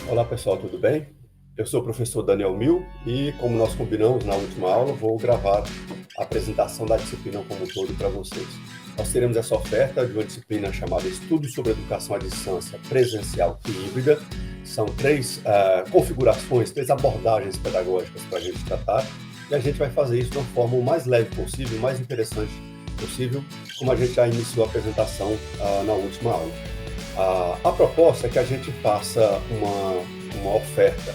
Olá pessoal, tudo bem? Eu sou o professor Daniel Mil e, como nós combinamos na última aula, vou gravar a apresentação da disciplina como um todo para vocês. Nós teremos essa oferta de uma disciplina chamada Estudos sobre Educação à Distância Presencial e Híbrida. São três configurações, três abordagens pedagógicas para a gente tratar, e a gente vai fazer isso de uma forma o mais leve possível, o mais interessante possível, como a gente já iniciou a apresentação na última aula. A proposta é que a gente faça uma oferta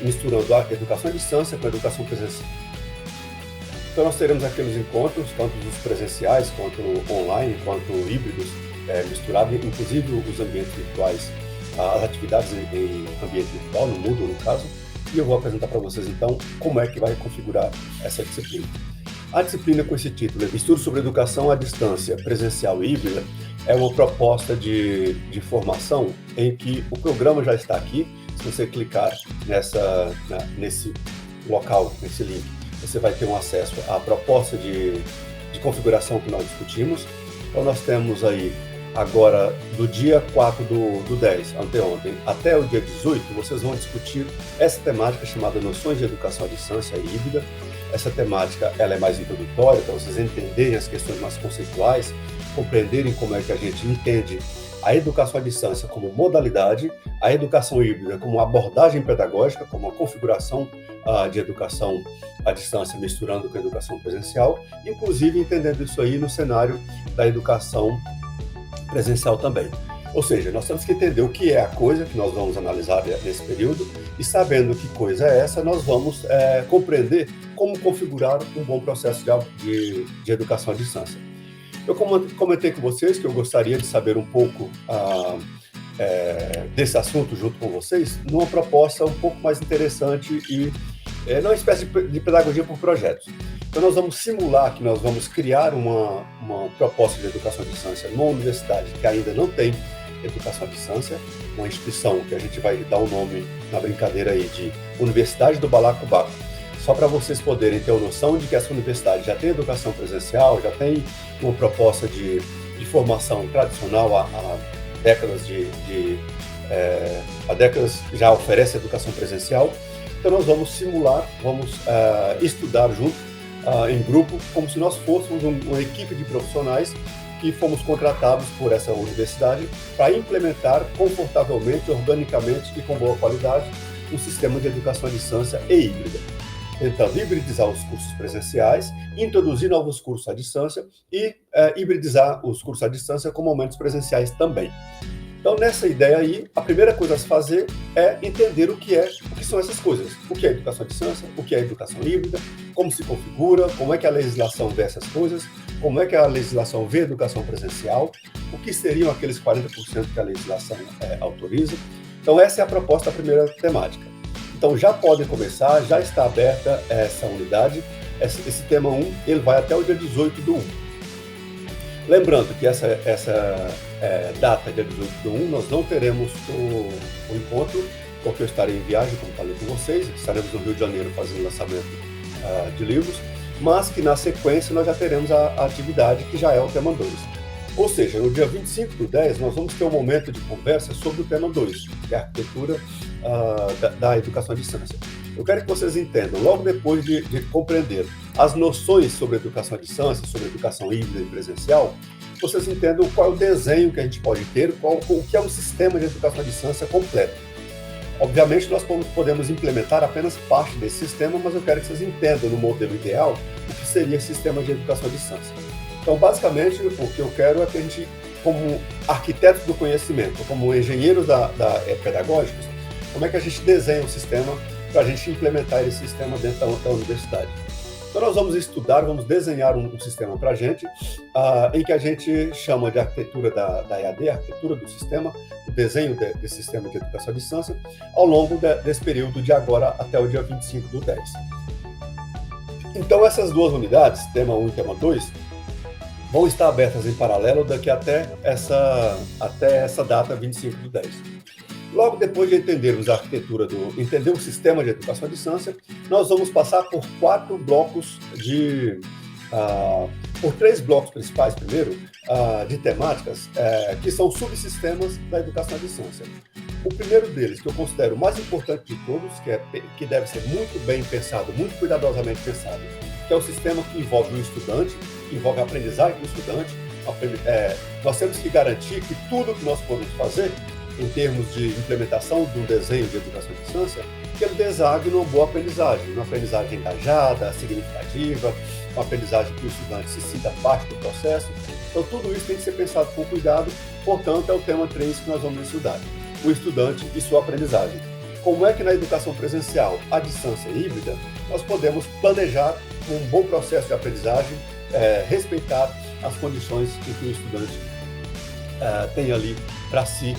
misturando a educação à distância com a educação presencial. Então nós teremos aqueles encontros, tanto os presenciais quanto online, quanto híbridos, misturados, inclusive os ambientes virtuais, as atividades em ambiente virtual, no Moodle no caso, e eu vou apresentar para vocês então como é que vai configurar essa disciplina. A disciplina com esse título, Estudo sobre Educação à Distância, Presencial e Híbrida, é uma proposta de formação em que o programa já está aqui. Se você clicar nesse local, nesse link, você vai ter um acesso à proposta de configuração que nós discutimos. Então nós temos aí, agora, do dia 4 do 10, anteontem, até o dia 18, vocês vão discutir essa temática chamada Noções de Educação à Distância e Híbrida. Essa temática ela é mais introdutória, para vocês entenderem as questões mais conceituais, compreenderem como é que a gente entende a educação à distância como modalidade, a educação híbrida como abordagem pedagógica, como uma configuração de educação à distância misturando com a educação presencial, inclusive entendendo isso aí no cenário da educação presencial também. Ou seja, nós temos que entender o que é a coisa que nós vamos analisar nesse período e, sabendo que coisa é essa, nós vamos compreender como configurar um bom processo de educação à distância. Eu comentei com vocês que eu gostaria de saber um pouco desse assunto junto com vocês, numa proposta um pouco mais interessante e numa espécie de pedagogia por projetos. Então nós vamos simular que nós vamos criar uma proposta de educação à distância numa universidade que ainda não tem educação à distância, uma instituição que a gente vai dar o nome na brincadeira aí de Universidade do Balacobaco, só para vocês poderem ter a noção de que essa universidade já tem educação presencial, já tem uma proposta de formação tradicional há décadas há décadas já oferece educação presencial. Então nós vamos simular, vamos estudar junto, em grupo, como se nós fôssemos uma equipe de profissionais que fomos contratados por essa universidade para implementar confortavelmente, organicamente e com boa qualidade um sistema de educação à distância e híbrida, tentando hibridizar os cursos presenciais, introduzir novos cursos à distância e hibridizar os cursos à distância com momentos presenciais também. Então, nessa ideia aí, a primeira coisa a se fazer é entender o que são essas coisas. O que é educação à distância, o que é educação híbrida, como se configura, como é que a legislação vê essas coisas, como é que a legislação vê a educação presencial, o que seriam aqueles 40% que a legislação autoriza. Então, essa é a proposta da primeira temática. Então, já podem começar, já está aberta essa unidade. Esse tema 1, ele vai até o dia 18 do 1. Lembrando que essa data, dia 18 do 1, nós não teremos o encontro, porque eu estarei em viagem, como falei com vocês, estaremos no Rio de Janeiro fazendo lançamento de livros, mas que na sequência nós já teremos a atividade que já é o tema 2. Ou seja, no dia 25 do 10, nós vamos ter um momento de conversa sobre o tema 2, que é a arquitetura da educação à distância. Eu quero que vocês entendam, logo depois de compreender as noções sobre educação à distância, sobre educação híbrida e presencial, vocês entendam qual é o desenho que a gente pode ter, o que é um sistema de educação à distância completo. Obviamente, nós podemos implementar apenas parte desse sistema, mas eu quero que vocês entendam, no modelo ideal, o que seria esse sistema de educação à distância. Então, basicamente, o que eu quero é que a gente, como arquitetos do conhecimento, como engenheiros pedagógicos, como é que a gente desenha um sistema para a gente implementar esse sistema dentro da universidade. Então nós vamos estudar, vamos desenhar um sistema para a gente, em que a gente chama de arquitetura da EAD, arquitetura do sistema, o desenho desse sistema de educação à distância, ao longo desse período de agora até o dia 25 do 10. Então essas duas unidades, tema 1 e tema 2, vão estar abertas em paralelo daqui até essa data 25 do 10. Logo depois de entendermos a arquitetura, entender o sistema de educação à distância, nós vamos passar por por 3 blocos principais, primeiro, de temáticas, que são subsistemas da educação à distância. O primeiro deles, que eu considero o mais importante de todos, que deve ser muito bem pensado, muito cuidadosamente pensado, que é o sistema que envolve o estudante, que envolve a aprendizagem do estudante. Nós temos que garantir que tudo que nós podemos fazer, em termos de implementação do desenho de educação à distância, que ele desague numa boa aprendizagem, uma aprendizagem engajada, significativa, uma aprendizagem que o estudante se sinta parte do processo. Então, tudo isso tem que ser pensado com cuidado, portanto, é o tema 3 que nós vamos estudar, o estudante e sua aprendizagem. Como é que na educação presencial, à distância e híbrida, nós podemos planejar um bom processo de aprendizagem, respeitar as condições em que o estudante tem ali para si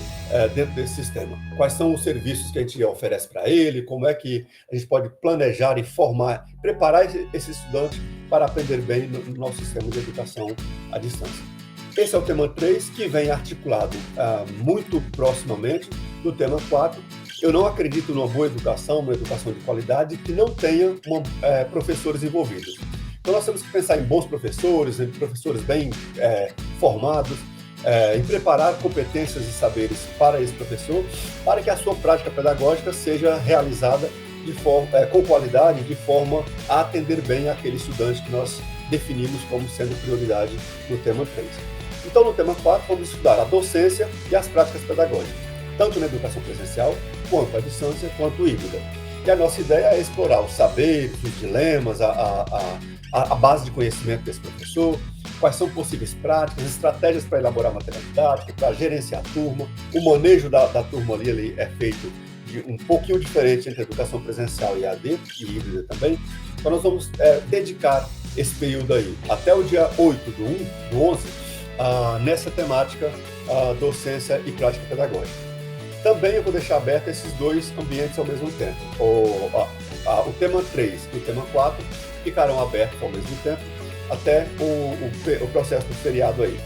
dentro desse sistema. Quais são os serviços que a gente oferece para ele, como é que a gente pode planejar e formar, preparar esse estudante para aprender bem no nosso sistema de educação à distância. Esse é o tema 3, que vem articulado muito proximamente do tema 4. Eu não acredito numa boa educação, uma educação de qualidade que não tenha professores envolvidos. Então nós temos que pensar em bons professores, em professores bem formados, em preparar competências e saberes para esse professor, para que a sua prática pedagógica seja realizada com qualidade, de forma a atender bem aquele estudante que nós definimos como sendo prioridade no tema 3. Então, no tema 4, vamos estudar a docência e as práticas pedagógicas, tanto na educação presencial, quanto à distância, quanto híbrida. E a nossa ideia é explorar os saberes, os dilemas, a base de conhecimento desse professor, quais são possíveis práticas, estratégias para elaborar material didático, para gerenciar a turma. O manejo da turma ali ele é feito um pouquinho diferente entre a educação presencial e AD, e híbrida também. Então nós vamos dedicar esse período aí, até o dia 8 do 11, nessa temática, docência e prática pedagógica. Também eu vou deixar aberto esses dois ambientes ao mesmo tempo. O tema 3 e o tema 4 ficarão abertos ao mesmo tempo, até o processo do feriado aí.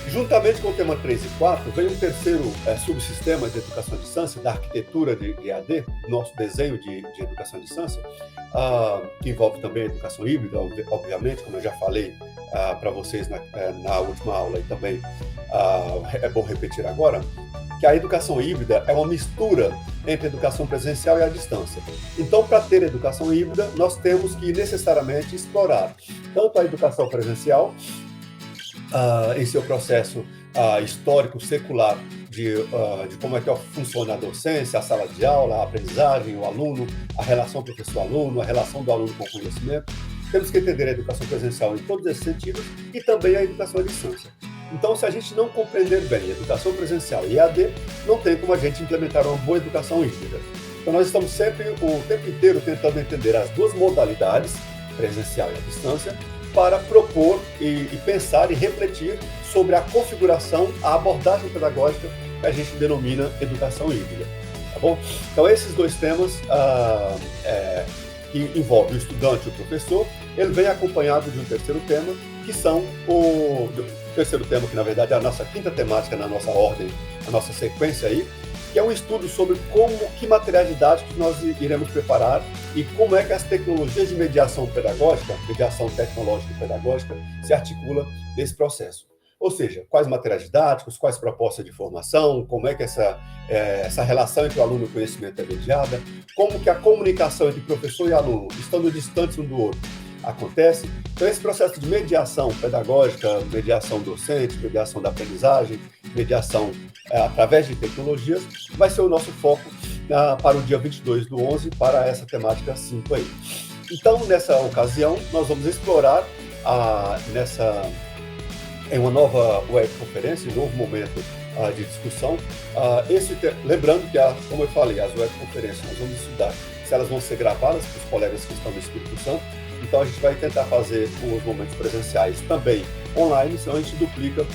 Juntamente com o tema 3 e 4, vem um terceiro subsistema de educação à distância, da arquitetura de EAD, nosso desenho de educação à distância, que envolve também a educação híbrida, obviamente, como eu já falei para vocês na última aula e também é bom repetir agora, que a educação híbrida é uma mistura entre a educação presencial e a distância. Então, para ter educação híbrida, nós temos que necessariamente explorar tanto a educação presencial, em seu processo histórico, secular, de como é que funciona a docência, a sala de aula, a aprendizagem, o aluno, a relação professor-aluno, a relação do aluno com o conhecimento. Temos que entender a educação presencial em todos esses sentidos e também a educação à distância. Então, se a gente não compreender bem a educação presencial e EAD, não tem como a gente implementar uma boa educação híbrida. Então, nós estamos sempre, o tempo inteiro, tentando entender as duas modalidades, presencial e à distância, para propor e pensar e refletir sobre a configuração, a abordagem pedagógica que a gente denomina educação híbrida. Tá bom? Então, esses dois temas que envolvem o estudante e o professor, ele vem acompanhado de um terceiro tema, que são o terceiro tema, que na verdade é a nossa quinta temática na nossa ordem, a nossa sequência aí, que é um estudo sobre que materiais didáticos nós iremos preparar e como é que as tecnologias de mediação pedagógica, mediação tecnológica e pedagógica, se articula nesse processo. Ou seja, quais materiais didáticos, quais propostas de formação, como é que essa relação entre o aluno e o conhecimento é mediada, como que a comunicação entre professor e aluno, estando distantes um do outro, acontece. Então, esse processo de mediação pedagógica, mediação docente, mediação da aprendizagem, mediação através de tecnologias, vai ser o nosso foco para o dia 22 do 11, para essa temática 5 aí. Então, nessa ocasião, nós vamos explorar em uma nova webconferência, um novo momento de discussão. Lembrando que, como eu falei, as webconferências nós vamos estudar se elas vão ser gravadas para os colegas que estão no Espírito Santo. Então, a gente vai tentar fazer os momentos presenciais também online, senão a gente duplica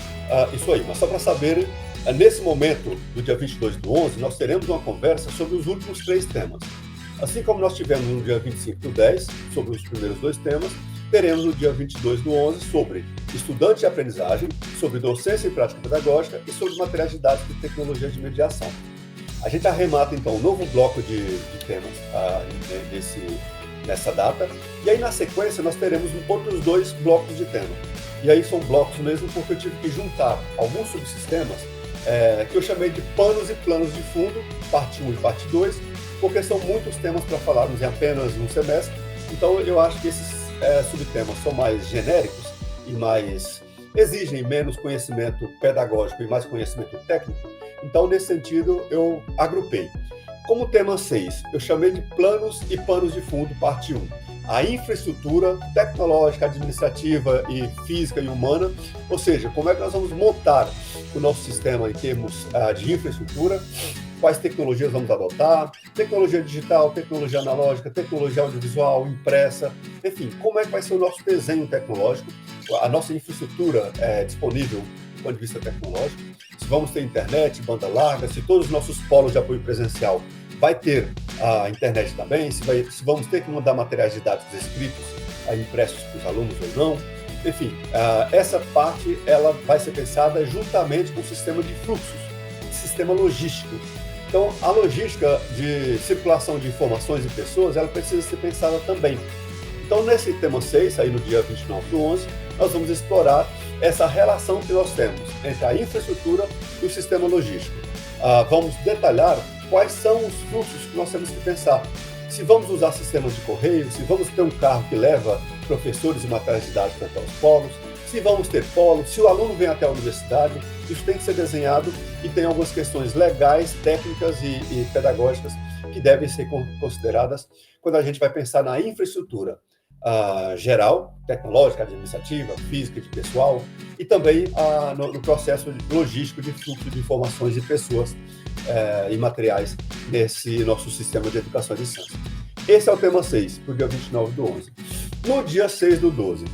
isso aí. Mas só para saber, nesse momento do dia 22 do 11, nós teremos uma conversa sobre os últimos 3 temas. Assim como nós tivemos no dia 25 do 10, sobre os primeiros 2 temas, teremos no dia 22 do 11 sobre estudante e aprendizagem, sobre docência e prática pedagógica e sobre materiais didáticos e tecnologias de mediação. A gente arremata, então, um novo bloco de temas nessa data, e aí na sequência nós teremos outros 2 blocos de tema. E aí são blocos mesmo porque eu tive que juntar alguns subsistemas que eu chamei de panos e planos de fundo, parte 1 e parte 2, porque são muitos temas para falarmos em apenas um semestre. Então, eu acho que esses subtemas são mais genéricos e exigem menos conhecimento pedagógico e mais conhecimento técnico. Então, nesse sentido, eu agrupei. Como tema 6, eu chamei de planos e panos de fundo, parte 1. A infraestrutura tecnológica, administrativa e física e humana, ou seja, como é que nós vamos montar o nosso sistema em termos de infraestrutura, quais tecnologias vamos adotar, tecnologia digital, tecnologia analógica, tecnologia audiovisual, impressa, enfim, como é que vai ser o nosso desenho tecnológico, a nossa infraestrutura disponível do ponto de vista tecnológico, se vamos ter internet, banda larga, se todos os nossos polos de apoio presencial vai ter a internet também, se vamos ter que mandar materiais didáticos escritos impressos para os alunos ou não. Enfim, essa parte ela vai ser pensada juntamente com o sistema de fluxos, sistema logístico. Então, a logística de circulação de informações e pessoas, ela precisa ser pensada também. Então, nesse tema 6, aí no dia 29/11, nós vamos explorar essa relação que nós temos entre a infraestrutura e o sistema logístico. Vamos detalhar quais são os fluxos que nós temos que pensar. Se vamos usar sistemas de correio, se vamos ter um carro que leva professores e materiais didáticos até os polos, se vamos ter polos, se o aluno vem até a universidade, isso tem que ser desenhado e tem algumas questões legais, técnicas e pedagógicas que devem ser consideradas quando a gente vai pensar na infraestrutura geral, tecnológica, administrativa, física de pessoal e também no processo logístico de fluxo de informações de pessoas e materiais nesse nosso sistema de educação à distância. Esse é o tema 6, para o dia 29/11. No dia 6/12,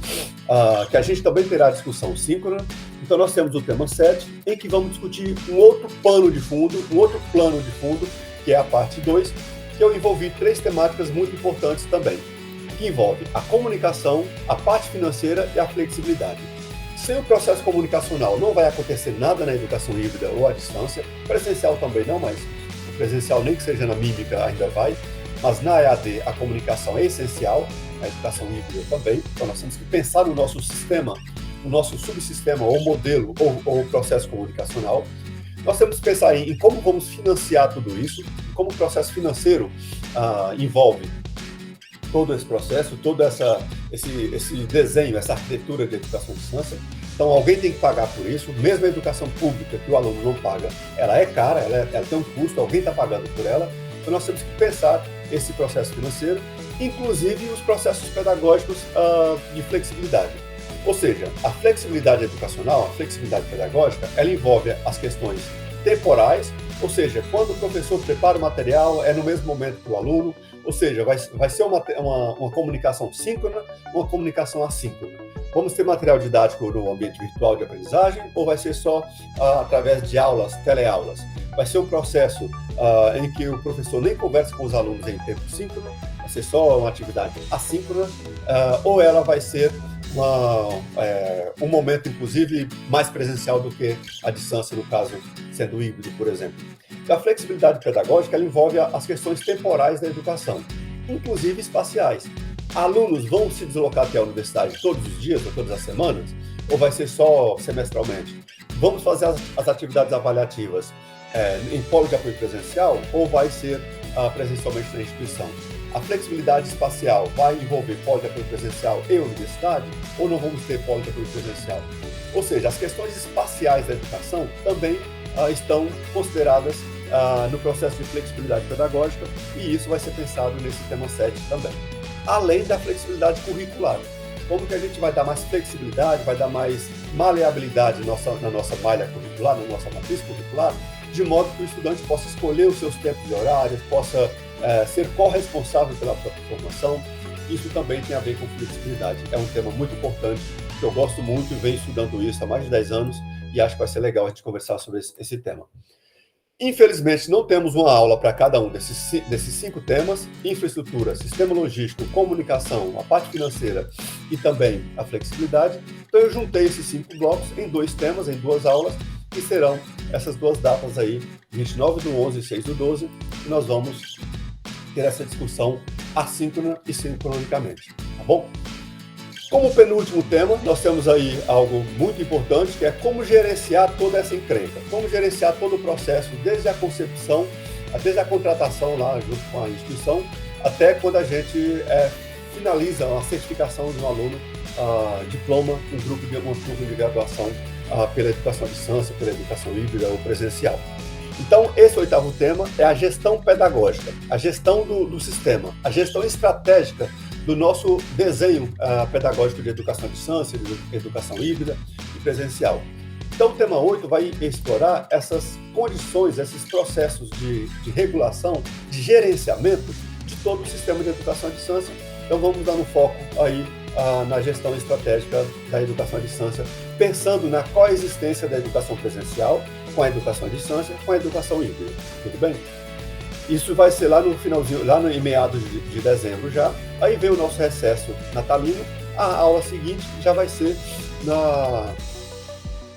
que a gente também terá discussão síncrona, então nós temos o tema 7, em que vamos discutir um outro plano de fundo, que é a parte 2, que eu envolvi 3 temáticas muito importantes também, que envolve a comunicação, a parte financeira e a flexibilidade. Sem o processo comunicacional não vai acontecer nada na educação híbrida ou à distância, presencial também não, mas o presencial nem que seja na mímica ainda vai, mas na EAD a comunicação é essencial, a educação híbrida também, então nós temos que pensar no nosso sistema, no nosso subsistema ou modelo ou processo comunicacional. Nós temos que pensar em como vamos financiar tudo isso, como o processo financeiro envolve todo esse processo, todo esse desenho, essa arquitetura de educação à distância. Então, alguém tem que pagar por isso, mesmo a educação pública que o aluno não paga, ela é cara, ela tem um custo, alguém está pagando por ela. Então, nós temos que pensar esse processo financeiro, inclusive os processos pedagógicos de flexibilidade. Ou seja, a flexibilidade educacional, a flexibilidade pedagógica, ela envolve as questões temporais, ou seja, quando o professor prepara o material, é no mesmo momento que o aluno, ou seja, vai ser uma comunicação síncrona, uma comunicação assíncrona. Vamos ter material didático no ambiente virtual de aprendizagem ou vai ser só através de aulas, teleaulas? Vai ser um processo em que o professor nem conversa com os alunos em tempo síncrono, vai ser só uma atividade assíncrona, ou ela vai ser um momento, inclusive, mais presencial do que a distância, no caso, sendo híbrido, por exemplo. A flexibilidade pedagógica ela envolve as questões temporais da educação, inclusive espaciais. Alunos vão se deslocar até a universidade todos os dias ou todas as semanas, ou vai ser só semestralmente? Vamos fazer as atividades avaliativas em polo de apoio presencial ou vai ser presencialmente na instituição? A flexibilidade espacial vai envolver polo de apoio presencial e universidade ou não vamos ter polo de apoio presencial? Ou seja, as questões espaciais da educação também estão consideradas no processo de flexibilidade pedagógica e isso vai ser pensado nesse tema 7 também. Além da flexibilidade curricular. Como que a gente vai dar mais flexibilidade, vai dar mais maleabilidade na nossa malha curricular, na nossa matriz curricular, de modo que o estudante possa escolher os seus tempos de horários, possa ser corresponsável pela própria formação. Isso também tem a ver com flexibilidade. É um tema muito importante, que eu gosto muito e venho estudando isso há mais de 10 anos e acho que vai ser legal a gente conversar sobre esse tema. Infelizmente, não temos uma aula para cada um desses 5 temas: infraestrutura, sistema logístico, comunicação, a parte financeira e também a flexibilidade. Então, eu juntei esses 5 blocos em 2 temas, em 2 aulas, que serão essas 2 datas aí, 29/11 e 6/12, que nós vamos ter essa discussão assíncrona e sincronicamente, tá bom? Como penúltimo tema, nós temos aí algo muito importante, que é como gerenciar toda essa encrenca, como gerenciar todo o processo, desde a concepção, desde a contratação lá junto com a instituição, até quando a gente finaliza a certificação de um aluno, diploma, um grupo de graduação pela educação à distância, pela educação híbrida ou presencial. Então, esse oitavo tema é a gestão pedagógica, a gestão do sistema, a gestão estratégica do nosso desenho pedagógico de educação à distância, de educação híbrida e presencial. Então, o tema 8 vai explorar essas condições, esses processos de regulação, de gerenciamento de todo o sistema de educação à distância. Então, vamos dar um foco aí na gestão estratégica da educação à distância, pensando na coexistência da educação presencial com a educação à distância, com a educação híbrida. Tudo bem? Isso vai ser lá no finalzinho, em meados de dezembro já. Aí vem o nosso recesso natalino. A aula seguinte já vai ser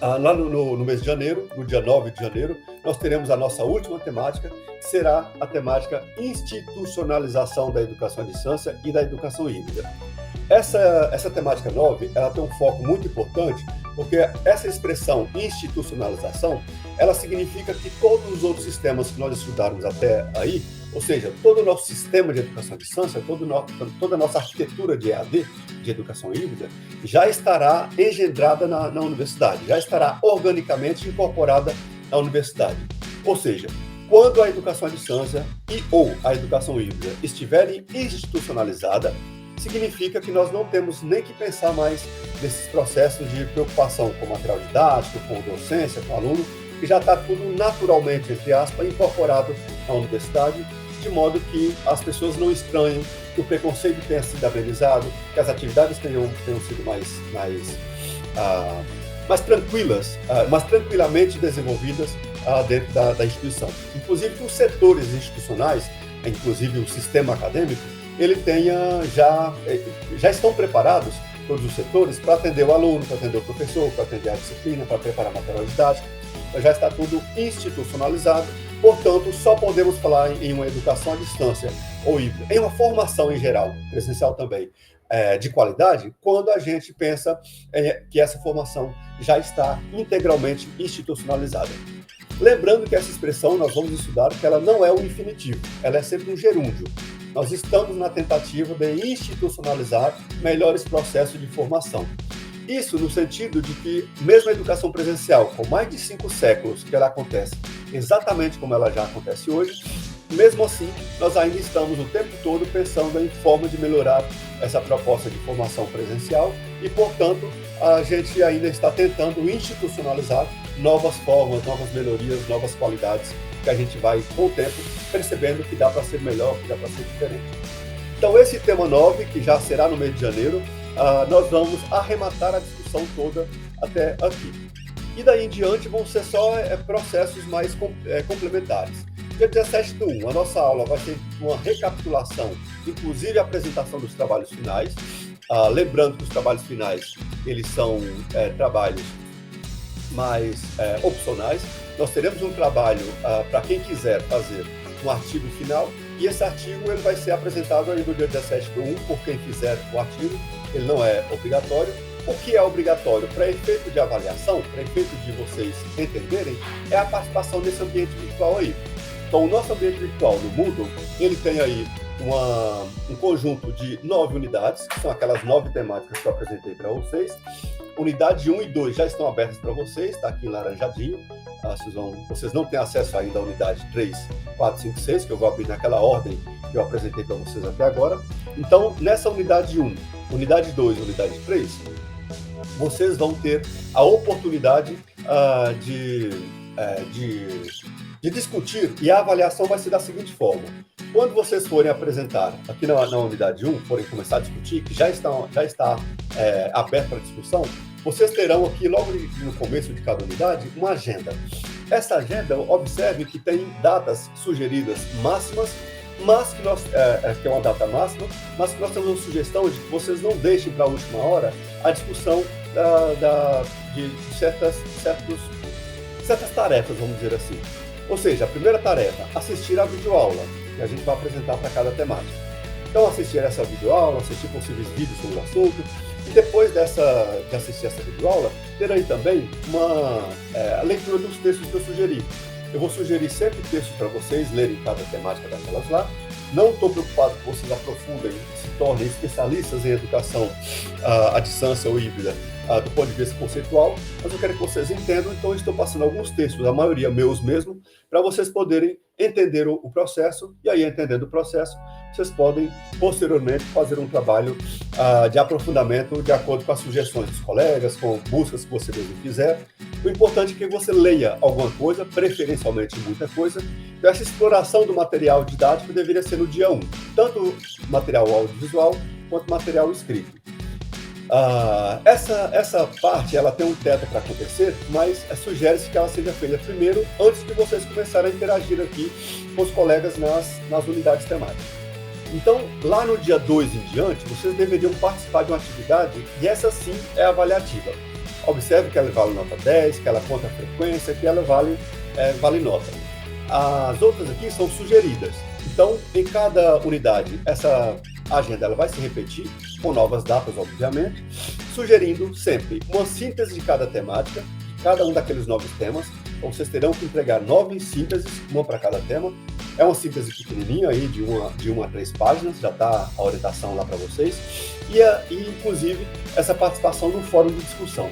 lá no mês de janeiro, no dia 9 de janeiro, nós teremos a nossa última temática, que será a temática institucionalização da educação à distância e da educação híbrida. Essa temática 9, ela tem um foco muito importante, porque essa expressão institucionalização, ela significa que todos os outros sistemas que nós estudarmos até aí, ou seja, todo o nosso sistema de educação à distância, toda a nossa arquitetura de EAD, de educação híbrida, já estará engendrada na universidade, já estará organicamente incorporada na universidade. Ou seja, quando a educação à distância ou a educação híbrida estiverem institucionalizada, significa que nós não temos nem que pensar mais nesses processos de preocupação com material didático, com docência, com aluno, que já está tudo naturalmente, entre aspas, incorporado na universidade, de modo que as pessoas não estranhem, que o preconceito tenha sido amenizado, que as atividades tenham sido mais tranquilas, mais tranquilamente desenvolvidas dentro da instituição. Inclusive que os setores institucionais, inclusive o sistema acadêmico, ele já estão preparados, todos os setores, para atender o aluno, para atender o professor, para atender a disciplina, para preparar material didático. Então, já está tudo institucionalizado, portanto, só podemos falar em uma educação à distância ou híbrida, em uma formação em geral, presencial também, de qualidade, quando a gente pensa que essa formação já está integralmente institucionalizada. Lembrando que essa expressão, nós vamos estudar que ela não é um infinitivo, ela é sempre um gerúndio. Nós estamos na tentativa de institucionalizar melhores processos de formação. Isso no sentido de que, mesmo a educação presencial, com mais de 5 séculos que ela acontece exatamente como ela já acontece hoje, mesmo assim, nós ainda estamos o tempo todo pensando em forma de melhorar essa proposta de formação presencial e, portanto, a gente ainda está tentando institucionalizar novas formas, novas melhorias, novas qualidades que a gente vai, com o tempo, percebendo que dá para ser melhor, que dá para ser diferente. Então, esse tema 9, que já será no mês de janeiro, nós vamos arrematar a discussão toda até aqui. E daí em diante vão ser só processos mais complementares. Dia 17/1, a nossa aula vai ser uma recapitulação, inclusive a apresentação dos trabalhos finais. Lembrando que os trabalhos finais, eles são trabalhos mais opcionais. Nós teremos um trabalho para quem quiser fazer um artigo final, e esse artigo ele vai ser apresentado aí no dia 17/1 por quem fizer o artigo. Ele não é obrigatório. O que é obrigatório para efeito de avaliação, para efeito de vocês entenderem, é a participação nesse ambiente virtual aí. Então, o nosso ambiente virtual no Moodle, ele tem aí um conjunto de 9 unidades, que são aquelas 9 temáticas que eu apresentei para vocês. Unidade 1 e 2 já estão abertas para vocês, está aqui em laranjadinho. Vocês não têm acesso ainda à unidade 3, 4, 5, 6, que eu vou abrir naquela ordem que eu apresentei para vocês até agora. Então, nessa unidade 1, unidade 2 e unidade 3, vocês vão ter a oportunidade de discutir, e a avaliação vai ser da seguinte forma. Quando vocês forem apresentar aqui na unidade 1, forem começar a discutir, que já está aberto para discussão, vocês terão aqui, logo no começo de cada unidade, uma agenda. Essa agenda, observe que tem datas sugeridas máximas, mas que é uma data máxima, mas que nós temos uma sugestão de que vocês não deixem para a última hora a discussão de certas tarefas, vamos dizer assim. Ou seja, a primeira tarefa, assistir a videoaula, que a gente vai apresentar para cada temática. Então, assistir essa videoaula, assistir possíveis vídeos sobre o assunto, depois de assistir essa videoaula, ter aí também a leitura dos textos que eu sugeri. Eu vou sugerir sempre textos para vocês lerem cada temática daquelas lá. Não estou preocupado que vocês aprofundem e se tornem especialistas em educação à distância ou híbrida do ponto de vista conceitual, mas eu quero que vocês entendam, então eu estou passando alguns textos, a maioria meus mesmo, para vocês poderem entender o processo, e aí, entendendo o processo, vocês podem, posteriormente, fazer um trabalho de aprofundamento de acordo com as sugestões dos colegas, com buscas que você mesmo quiser. O importante é que você leia alguma coisa, preferencialmente muita coisa. Então, essa exploração do material didático deveria ser no dia 1, tanto material audiovisual quanto material escrito. Essa parte ela tem um teto para acontecer, mas sugere-se que ela seja feita primeiro, antes de vocês começarem a interagir aqui com os colegas nas unidades temáticas. Então, lá no dia 2 em diante, vocês deveriam participar de uma atividade, e essa sim é avaliativa. Observe que ela vale nota 10, que ela conta a frequência, que ela vale nota. As outras aqui são sugeridas. Então, em cada unidade, essa agenda ela vai se repetir, com novas datas, obviamente, sugerindo sempre uma síntese de cada temática, de cada um daqueles 9 temas. Então, vocês terão que entregar 9 sínteses, uma para cada tema. É uma síntese pequenininha, aí, de 1 a 3 páginas, já está a orientação lá para vocês. E, inclusive, essa participação no fórum de discussão.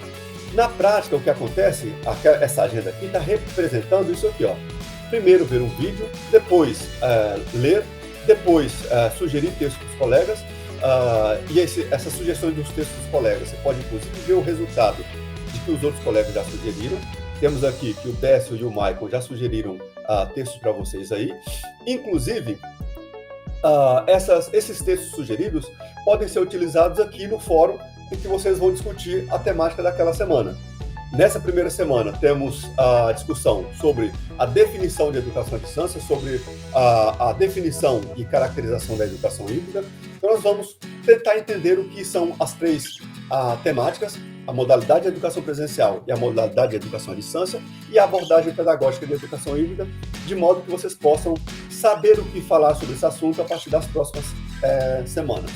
Na prática, o que acontece, essa agenda aqui está representando isso aqui, ó. Primeiro ver um vídeo, depois ler, depois sugerir textos dos colegas, e essas sugestões dos textos dos colegas, você pode inclusive ver o resultado de que os outros colegas já sugeriram. Temos aqui que o Décio e o Michael já sugeriram textos para vocês aí. Inclusive, esses textos sugeridos podem ser utilizados aqui no fórum em que vocês vão discutir a temática daquela semana. Nessa primeira semana, temos a discussão sobre a definição de educação à distância, sobre a definição e caracterização da educação híbrida. Então, nós vamos tentar entender o que são as 3 temáticas, a modalidade de educação presencial e a modalidade de educação à distância, e a abordagem pedagógica de educação híbrida, de modo que vocês possam saber o que falar sobre esse assunto a partir das próximas semanas.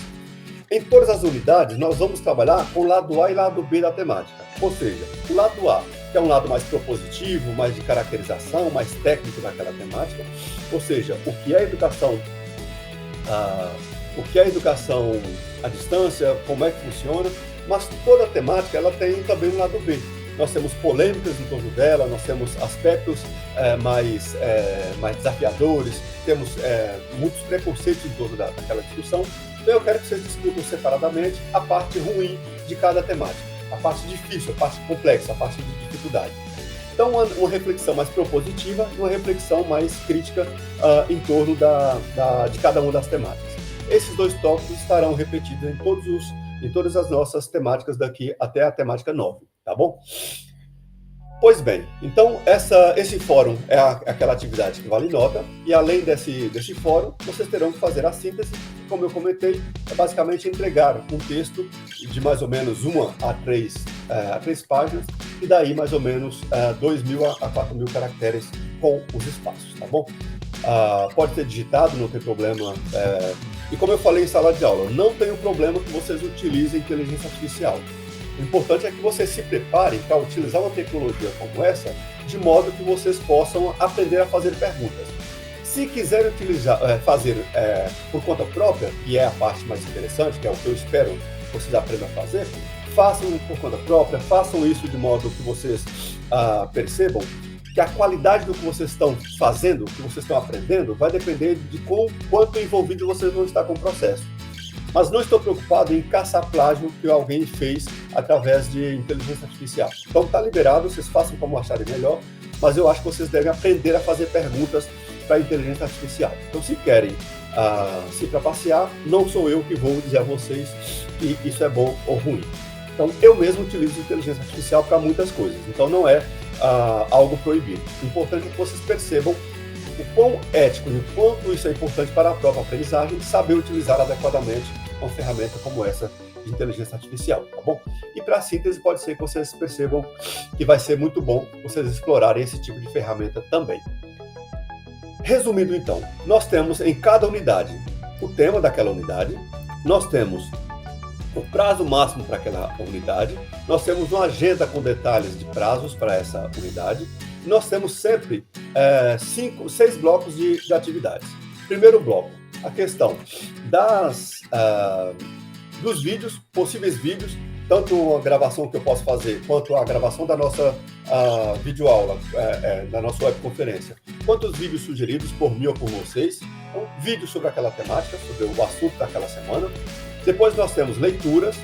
Em todas as unidades, nós vamos trabalhar com o lado A e lado B da temática. Ou seja, o lado A, que é um lado mais propositivo, mais de caracterização, mais técnico daquela temática. Ou seja, o que é educação à distância, como é que funciona. Mas toda a temática ela tem também um lado B. Nós temos polêmicas em torno dela, nós temos aspectos mais desafiadores, temos muitos preconceitos em torno daquela discussão. Então eu quero que vocês discutam separadamente a parte ruim de cada temática, a parte difícil, a parte complexa, a parte de dificuldade. Então uma reflexão mais propositiva e uma reflexão mais crítica em torno de cada uma das temáticas. Esses 2 tópicos estarão repetidos em todas as nossas temáticas daqui até a temática 9, tá bom? Pois bem, então esse fórum é aquela atividade que vale nota, e além desse fórum, vocês terão que fazer a síntese, que, como eu comentei, é basicamente entregar um texto de mais ou menos 1 a 3 páginas, e daí mais ou menos 2.000 a 4.000 caracteres com os espaços, tá bom? Pode ser digitado, não tem problema. E como eu falei em sala de aula, não tem problema que vocês utilizem inteligência artificial. O importante é que vocês se preparem para utilizar uma tecnologia como essa, de modo que vocês possam aprender a fazer perguntas. Se quiserem fazer por conta própria, que é a parte mais interessante, que é o que eu espero que vocês aprendam a fazer, façam por conta própria, façam isso de modo que vocês percebam que a qualidade do que vocês estão fazendo, que vocês estão aprendendo, vai depender de quanto envolvido vocês vão estar com o processo. Mas não estou preocupado em caçar plágio que alguém fez através de inteligência artificial. Então está liberado, vocês façam como acharem melhor, mas eu acho que vocês devem aprender a fazer perguntas para a inteligência artificial. Então, se querem se trapacear, não sou eu que vou dizer a vocês que isso é bom ou ruim. Então, eu mesmo utilizo inteligência artificial para muitas coisas, então não é algo proibido. O importante é que vocês percebam o quão ético e o quanto isso é importante para a própria aprendizagem, saber utilizar adequadamente uma ferramenta como essa de inteligência artificial, tá bom? E para a síntese pode ser que vocês percebam que vai ser muito bom vocês explorarem esse tipo de ferramenta também. Resumindo então, nós temos em cada unidade o tema daquela unidade, nós temos o prazo máximo para aquela unidade, nós temos uma agenda com detalhes de prazos para essa unidade, e nós temos sempre 6 blocos de atividades. Primeiro bloco, a questão dos vídeos, possíveis vídeos, tanto a gravação que eu posso fazer, quanto a gravação da nossa videoaula, da nossa webconferência, quanto os vídeos sugeridos por mim ou por vocês, então, vídeos sobre aquela temática, sobre o assunto daquela semana. Depois nós temos leituras,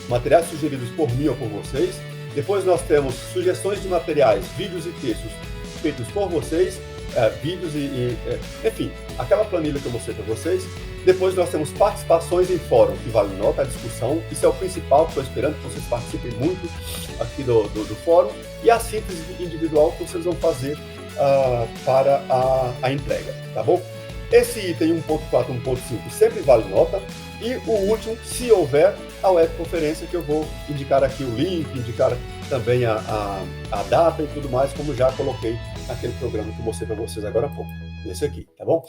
materiais sugeridos por mim ou por vocês. Depois nós temos sugestões de materiais, vídeos e textos feitos por vocês, vídeos enfim, aquela planilha que eu mostrei para vocês. Depois nós temos participações em fórum, que vale nota, a discussão. Isso é o principal, estou esperando que vocês participem muito aqui do fórum. E a síntese individual que vocês vão fazer para a entrega, tá bom? Esse item 1.4, 1.5 sempre vale nota. E o último, se houver, a webconferência, que eu vou indicar aqui o link, indicar também a data e tudo mais, como já coloquei naquele programa que eu mostrei para vocês agora há pouco. Esse aqui, tá bom?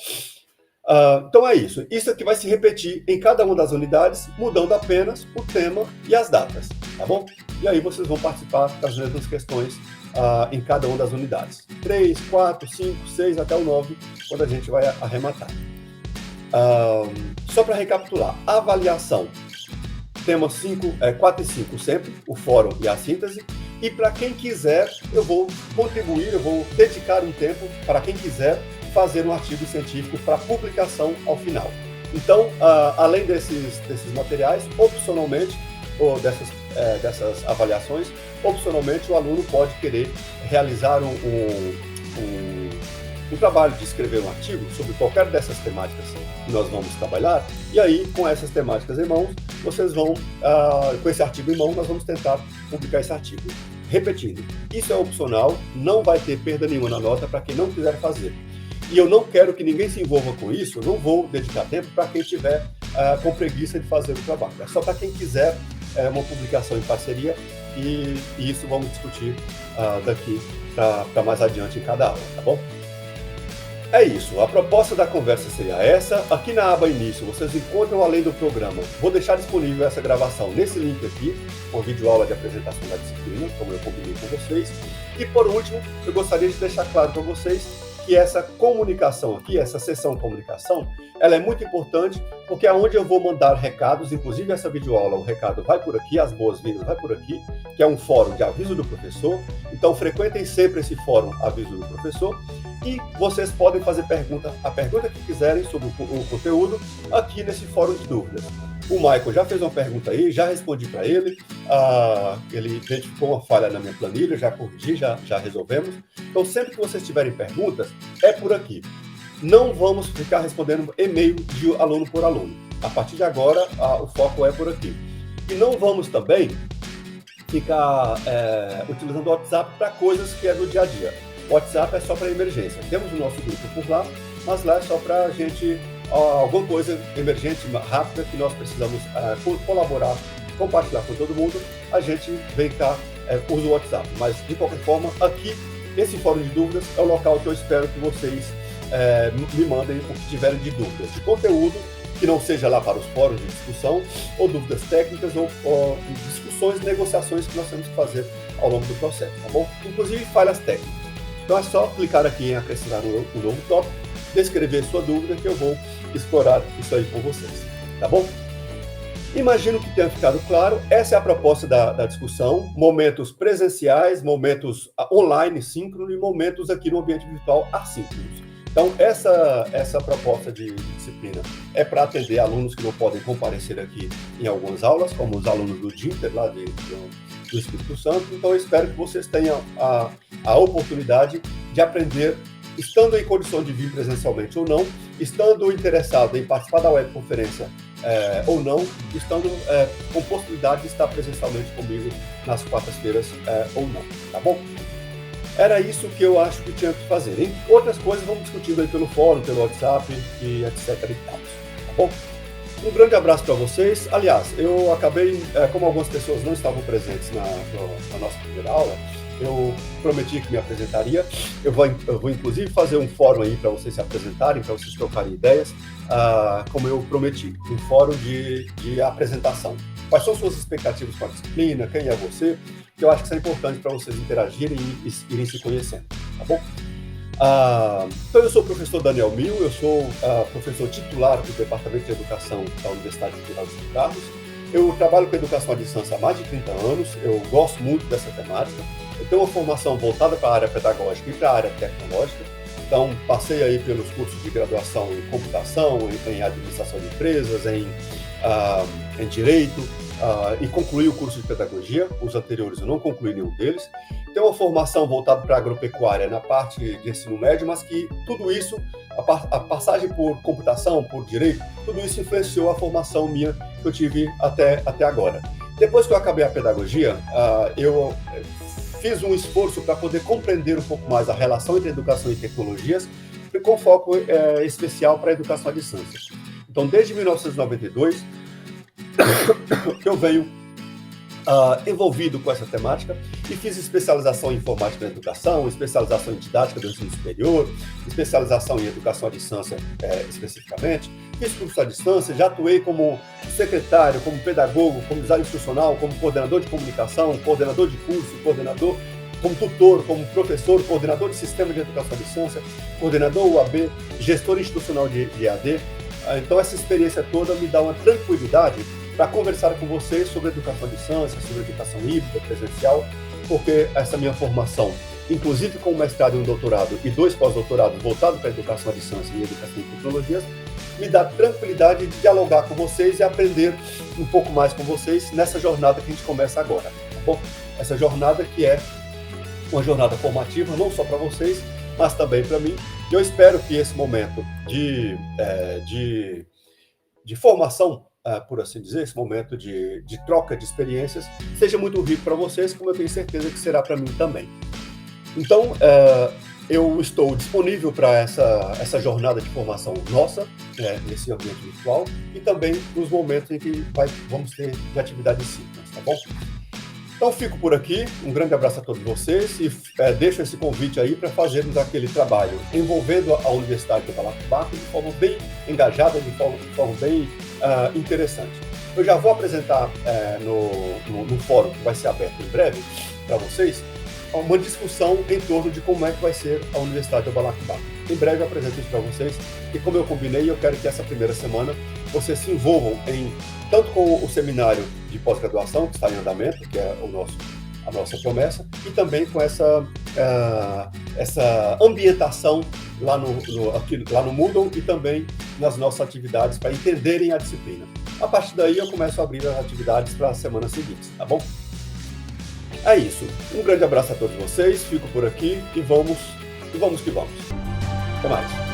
Então é isso. Isso aqui vai se repetir em cada uma das unidades, mudando apenas o tema e as datas, tá bom? E aí vocês vão participar das mesmas questões em cada uma das unidades. 3, 4, 5, 6 até o 9, quando a gente vai arrematar. Só para recapitular, a avaliação, temos 4 e 5 sempre, o fórum e a síntese, e para quem quiser, eu vou contribuir, eu vou dedicar um tempo para quem quiser fazer um artigo científico para publicação ao final. Então, além desses materiais, opcionalmente, ou dessas avaliações, opcionalmente o aluno pode querer realizar um trabalho de escrever um artigo sobre qualquer dessas temáticas que nós vamos trabalhar, e aí, com essas temáticas em mãos, vocês vão, com esse artigo em mão, nós vamos tentar publicar esse artigo. Repetindo, isso é opcional, não vai ter perda nenhuma na nota para quem não quiser fazer. E eu não quero que ninguém se envolva com isso, eu não vou dedicar tempo para quem tiver com preguiça de fazer o trabalho. É só para quem quiser uma publicação em parceria, e isso vamos discutir daqui para mais adiante em cada aula, tá bom? É isso, a proposta da conversa seria essa. Aqui na aba início vocês encontram, além do programa, vou deixar disponível essa gravação nesse link aqui, com a videoaula de apresentação da disciplina, como eu combinei com vocês. E por último, eu gostaria de deixar claro para vocês que essa comunicação aqui, essa sessão comunicação, ela é muito importante, porque é onde eu vou mandar recados, inclusive essa videoaula, o recado vai por aqui, as boas-vindas vai por aqui, que é um fórum de aviso do professor. Então frequentem sempre esse fórum aviso do professor, e vocês podem fazer a pergunta que quiserem sobre o conteúdo aqui nesse fórum de dúvidas. O Michael já fez uma pergunta aí, já respondi para ele, ele identificou uma falha na minha planilha, já corrigi, já resolvemos. Então, sempre que vocês tiverem perguntas, é por aqui. Não vamos ficar respondendo e-mail de aluno por aluno. A partir de agora, o foco é por aqui. E não vamos também ficar utilizando o WhatsApp para coisas que é do dia a dia. O WhatsApp é só para emergência. Temos o nosso grupo por lá, mas lá é só para a gente, alguma coisa emergente, rápida, que nós precisamos colaborar, compartilhar com todo mundo, a gente vem cá, usa o WhatsApp. Mas, de qualquer forma, aqui, esse fórum de dúvidas é o local que eu espero que vocês me mandem o que tiverem de dúvidas, de conteúdo, que não seja lá para os fóruns de discussão, ou dúvidas técnicas, ou discussões, negociações que nós temos que fazer ao longo do processo, tá bom? Inclusive falhas técnicas. Então é só clicar aqui em acrescentar um novo tópico, descrever sua dúvida, que eu vou explorar isso aí com vocês, tá bom? Imagino que tenha ficado claro, essa é a proposta da discussão, momentos presenciais, momentos online, síncrono, e momentos aqui no ambiente virtual assíncronos. Então, essa proposta de disciplina é para atender alunos que não podem comparecer aqui em algumas aulas, como os alunos do DINTER, lá do Espírito Santo. Então, eu espero que vocês tenham a oportunidade de aprender, estando em condição de vir presencialmente ou não, estando interessado em participar da webconferência ou não, estando com possibilidade de estar presencialmente comigo nas quartas-feiras ou não, tá bom? Era isso que eu acho que tinha que fazer. Em outras coisas, vamos discutindo aí pelo fórum, pelo WhatsApp e etc e tal, tá bom? Um grande abraço para vocês. Aliás, eu acabei, como algumas pessoas não estavam presentes na nossa primeira aula, eu prometi que me apresentaria. Eu vou inclusive fazer um fórum aí para vocês se apresentarem, para vocês trocarem ideias, como eu prometi, um fórum de apresentação, quais são suas expectativas com a disciplina, quem é você, que eu acho que são importantes para vocês interagirem e irem se conhecendo, tá bom? Então, eu sou o professor Daniel Mil, eu sou professor titular do Departamento de Educação da Universidade Federal de São Carlos. Eu trabalho com educação à distância há mais de 30 anos, eu gosto muito dessa temática. Eu tenho uma formação voltada para a área pedagógica e para a área tecnológica. Então, passei aí pelos cursos de graduação em computação, em administração de empresas, em direito, e concluí o curso de pedagogia. Os anteriores eu não concluí nenhum deles. Tenho uma formação voltada para a agropecuária na parte de ensino médio, mas que tudo isso, a passagem por computação, por direito, tudo isso influenciou a formação minha que eu tive até agora. Depois que eu acabei a pedagogia, eu fiz um esforço para poder compreender um pouco mais a relação entre educação e tecnologias, com foco especial para a educação à distância. Então, desde 1992, eu venho envolvido com essa temática e fiz especialização em informática na educação, especialização em didática do ensino superior, especialização em educação à distância especificamente. Fiz curso à distância, já atuei como secretário, como pedagogo, como design instrucional, como coordenador de comunicação, coordenador de curso, coordenador, como tutor, como professor, coordenador de sistema de educação à distância, coordenador UAB, gestor institucional de EAD. Então, essa experiência toda me dá uma tranquilidade para conversar com vocês sobre educação à distância, sobre educação híbrida, presencial, porque essa minha formação, inclusive com um mestrado e um doutorado e 2 pós-doutorados voltados para a educação à distância e educação em tecnologias, me dá tranquilidade de dialogar com vocês e aprender um pouco mais com vocês nessa jornada que a gente começa agora, tá bom? Essa jornada que é uma jornada formativa, não só para vocês, mas também para mim. E eu espero que esse momento de formação, por assim dizer, esse momento de troca de experiências, seja muito rico para vocês, como eu tenho certeza que será para mim também. Então, eu estou disponível para essa jornada de formação nossa, nesse ambiente virtual, e também nos momentos em que vamos ter de atividades simples, tá bom? Então, fico por aqui, um grande abraço a todos vocês e deixo esse convite aí para fazermos aquele trabalho envolvendo a Universidade do Balacobaco de forma bem engajada, de forma bem interessante. Eu já vou apresentar no fórum que vai ser aberto em breve para vocês uma discussão em torno de como é que vai ser a Universidade do Balacobaco. Em breve eu apresento isso para vocês e, como eu combinei, eu quero que essa primeira semana vocês se envolvam tanto com o seminário de pós-graduação que está em andamento, que é a nossa promessa, e também com essa ambientação lá no Moodle e também nas nossas atividades para entenderem a disciplina. A partir daí eu começo a abrir as atividades para as semanas seguintes, tá bom? É isso. Um grande abraço a todos vocês, fico por aqui e vamos que vamos. Até mais.